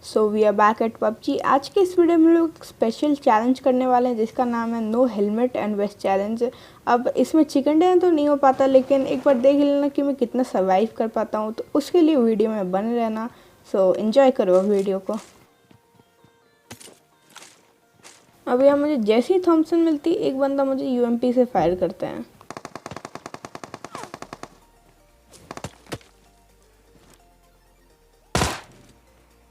So we are back at PUBG. आज के इस वीडियो में लोग स्पेशल चैलेंज करने वाले हैं जिसका नाम है no helmet and waste challenge. अब इसमें चिकन डिनर तो नहीं हो पाता, लेकिन एक बार देख लेना कि मैं कितना सर्वाइव कर पाता हूँ, तो उसके लिए वीडियो में बने रहना। सो एंजॉय करो वीडियो को। अब यहाँ मुझे जैसी थॉमसन मिलती, एक बंदा मुझे यूएमपी से फायर करते हैं।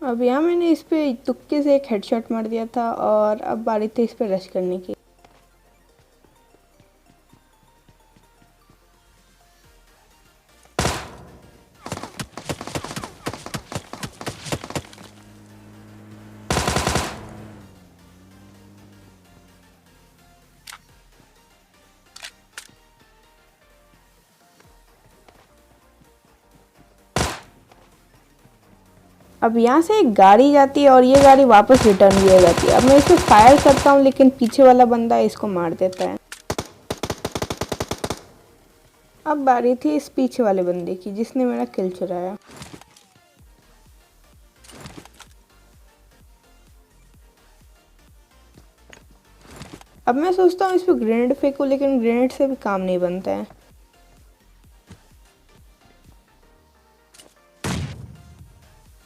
अब यहाँ मैंने इस पे तुक्के से एक हेडशॉट मार दिया था और अब बारी थी इस पे रश करने की। अब यहाँ से एक गाड़ी जाती है और ये गाड़ी वापस रिटर्न भी हो जाती है। अब मैं इसे फायर करता हूँ, लेकिन पीछे वाला बंदा इसको मार देता है। अब बारी थी इस पीछे वाले बंदे की जिसने मेरा किल चुराया। अब मैं सोचता हूँ इस पर ग्रेनेड फेंकूं, लेकिन ग्रेनेड से भी काम नहीं बनता है।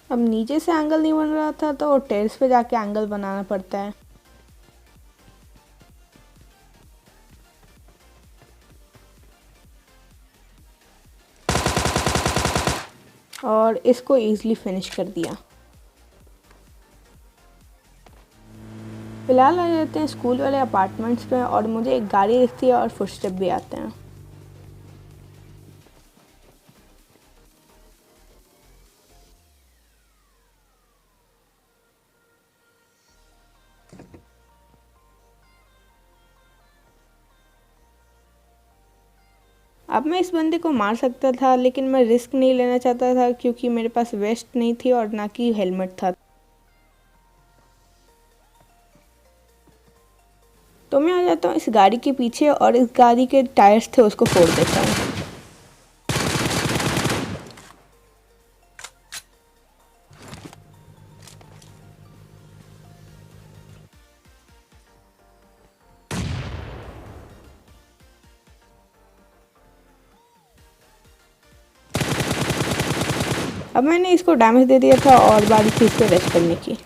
अब नीचे से एंगल नहीं बन रहा था तो टेरेस पे जाके एंगल बनाना पड़ता है। और इसको इजीली फिनिश कर दिया। फिलहाल आ जाते हैं स्कूल वाले अपार्टमेंट्स में और मुझे एक गाड़ी दिखती है और फुटस्टेप भी आते हैं। अब मैं इस बंदे को मार सकता था, लेकिन मैं रिस्क नहीं लेना चाहता था क्योंकि मेरे पास वेस्ट नहीं थी और ना कि हेलमेट था। तो मैं आ जाता हूँ इस गाड़ी के पीछे और इस गाड़ी के टायर्स थे उसको फोड़ देता हूँ। अब मैंने इसको डैमेज दे दिया था और बारी थी इस पे रेस्ट करने की।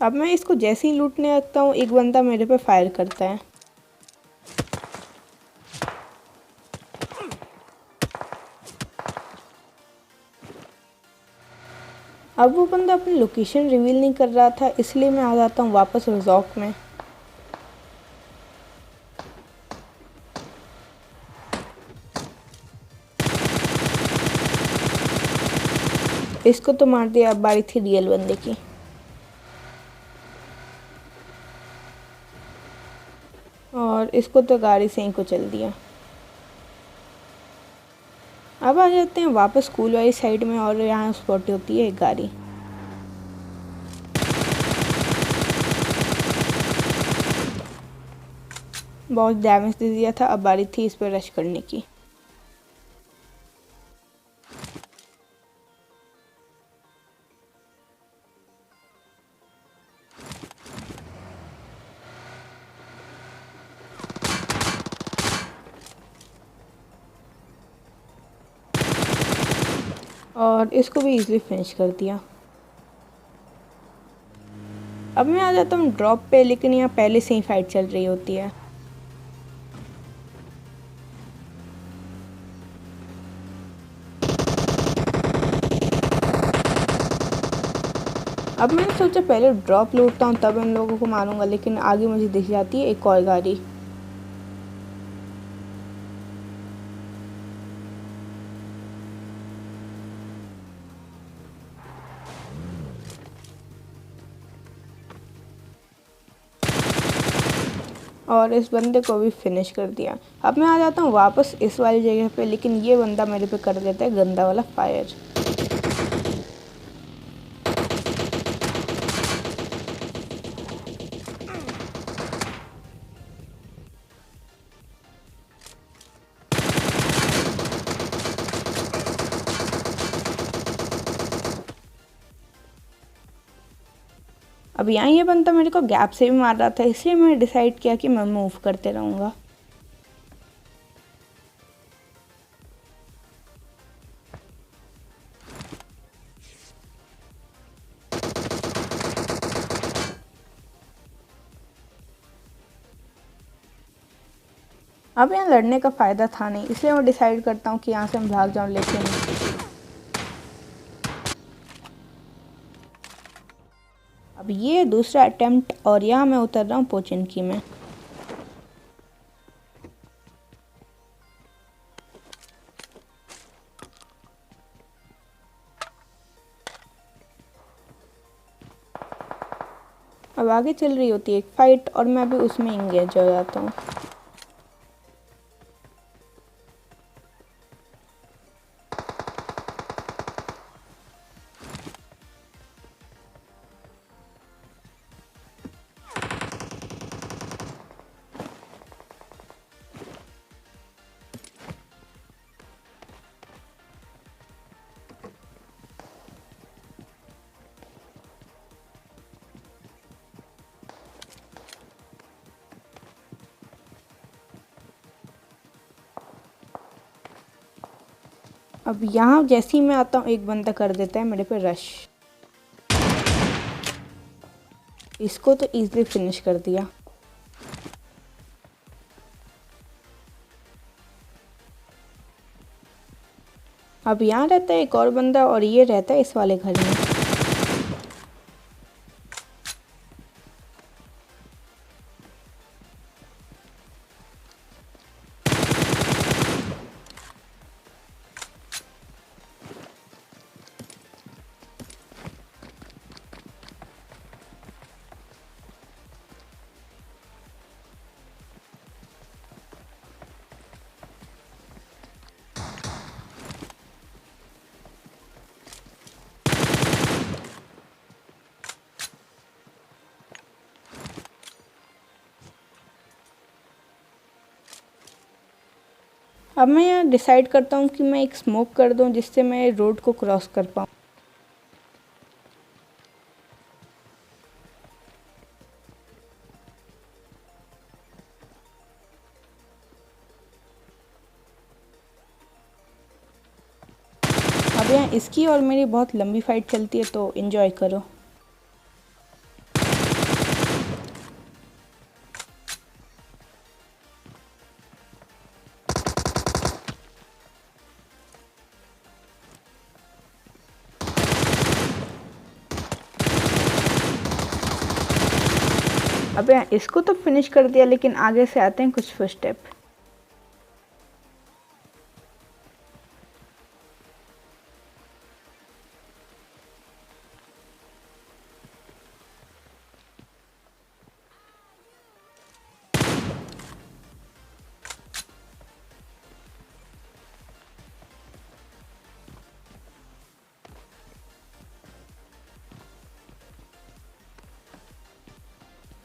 अब मैं इसको जैसे ही लूटने लगता हूँ, एक बंदा मेरे पे फायर करता है। अब वो बंदा अपनी लोकेशन रिवील नहीं कर रहा था, इसलिए मैं आ जाता हूँ वापस रिजॉर्ट में। इसको तो मार दिया। अब बारी थी रियल बंदे की। और इसको तो गाड़ी से ही कुचल दिया। अब आ जाते हैं वापस स्कूल वाली साइड में और यहाँ स्पॉट होती है एक गाड़ी। बहुत डैमेज दे दिया था। अब बारी थी इस पर रश करने की। और इसको भी इजीली फिनिश कर दिया। अब मैं आ जाता हूँ ड्रॉप पे, लेकिन यहाँ पहले से ही फाइट चल रही होती है। अब मैंने सोचा पहले ड्रॉप लूटता हूँ तब इन लोगों को मारूंगा, लेकिन आगे मुझे दिख जाती है एक और गाड़ी। और इस बंदे को भी फिनिश कर दिया। अब मैं आ जाता हूँ वापस इस वाली जगह पे, लेकिन ये बंदा मेरे पे कर देता है गंदा वाला फायर। अब यहाँ ये बंदा मेरे को गैप से भी मार रहा था, इसलिए मैंने डिसाइड किया कि मैं मूव करते रहूँगा। अब यहाँ लड़ने का फ़ायदा था नहीं, इसलिए मैं डिसाइड करता हूँ कि यहाँ से मैं भाग जाऊँ। लेकिन अब ये दूसरा अटेम्प्ट और यहाँ मैं उतर रहा हूँ पोचिनकी में। अब आगे चल रही होती है एक फ़ाइट और मैं भी उसमें इंगेज हो जाता हूँ। अब यहाँ जैसे ही मैं आता हूँ एक बंदा कर देता है मेरे पे रश। इसको तो इजीली फिनिश कर दिया। अब यहाँ रहता है एक और बंदा और ये रहता है इस वाले घर में। अब मैं यहाँ डिसाइड करता हूँ कि मैं एक स्मोक कर दूँ जिससे मैं रोड को क्रॉस कर पाऊँ। अब यहाँ इसकी और मेरी बहुत लंबी फाइट चलती है, तो एंजॉय करो। अब यहाँ इसको तो फिनिश कर दिया, लेकिन आगे से आते हैं कुछ फुटस्टेप।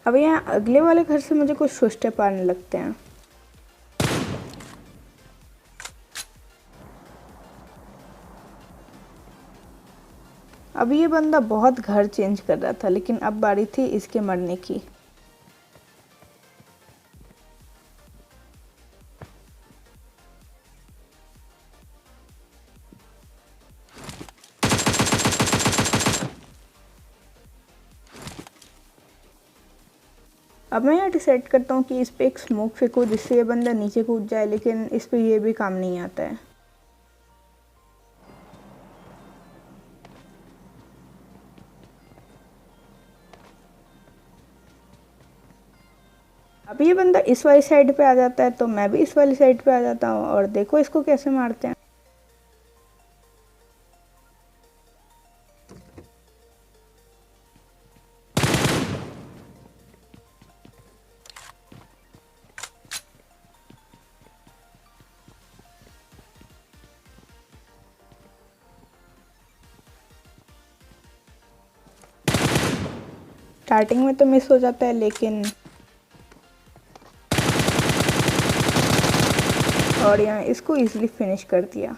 अब यहाँ अगले वाले घर से मुझे कुछ फुटस्टेप आने लगते हैं। अब ये बंदा बहुत घर चेंज कर रहा था, लेकिन अब बारी थी इसके मरने की। अब मैं यहाँ डिसाइड करता हूँ कि इस पे एक स्मोक फेंकूँ जिससे ये बंदा नीचे कूद जाए, लेकिन इस पे ये भी काम नहीं आता है। अब ये बंदा इस वाली साइड पे आ जाता है, तो मैं भी इस वाली साइड पे आ जाता हूँ और देखो इसको कैसे मारते हैं। स्टार्टिंग में तो मिस हो जाता है, लेकिन और यहाँ इसको इजीली फिनिश कर दिया।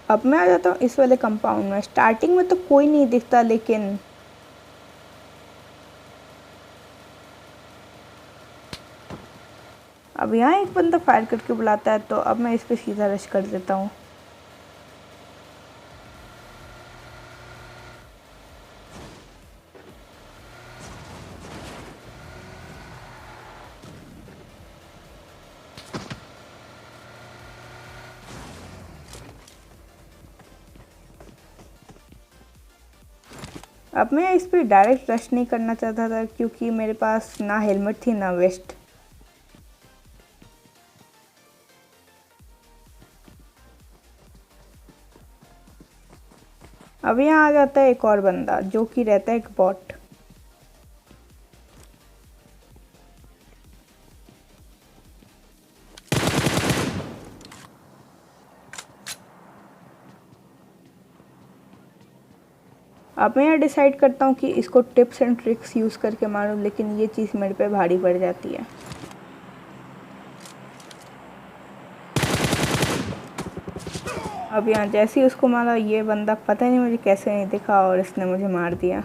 अब मैं आ जाता हूँ इस वाले कंपाउंड में। स्टार्टिंग में तो कोई नहीं दिखता, लेकिन अब यहाँ एक बंदा फायर करके बुलाता है, तो अब मैं इस पर सीधा रश कर देता हूँ। अब मैं इस पर डायरेक्ट रश नहीं करना चाहता था, क्योंकि मेरे पास ना हेलमेट थी ना वेस्ट। अब यहाँ आ जाता है एक और बंदा, जो कि रहता है एक बॉट। अब मैं यहाँ डिसाइड करता हूँ कि इसको टिप्स एंड ट्रिक्स यूज़ करके मारूँ, लेकिन ये चीज़ मेरे पे भारी पड़ जाती है। अब यहाँ जैसे ही उसको मारा, ये बंदा पता नहीं मुझे कैसे नहीं दिखा और इसने मुझे मार दिया।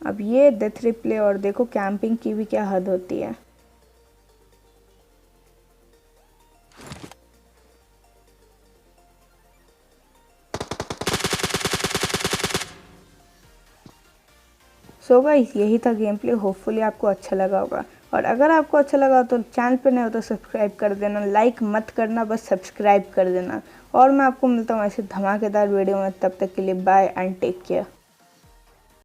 अब ये डेथ रिप्ले, और देखो कैंपिंग की भी क्या हद होती है। सो गाइस, यही था गेम प्ले। होपफुली आपको अच्छा लगा होगा, और अगर आपको अच्छा लगा तो चैनल पे नए हो तो सब्सक्राइब कर देना। लाइक मत करना, बस सब्सक्राइब कर देना। और मैं आपको मिलता हूँ ऐसे धमाकेदार वीडियो में। तब तक के लिए बाय एंड टेक केयर।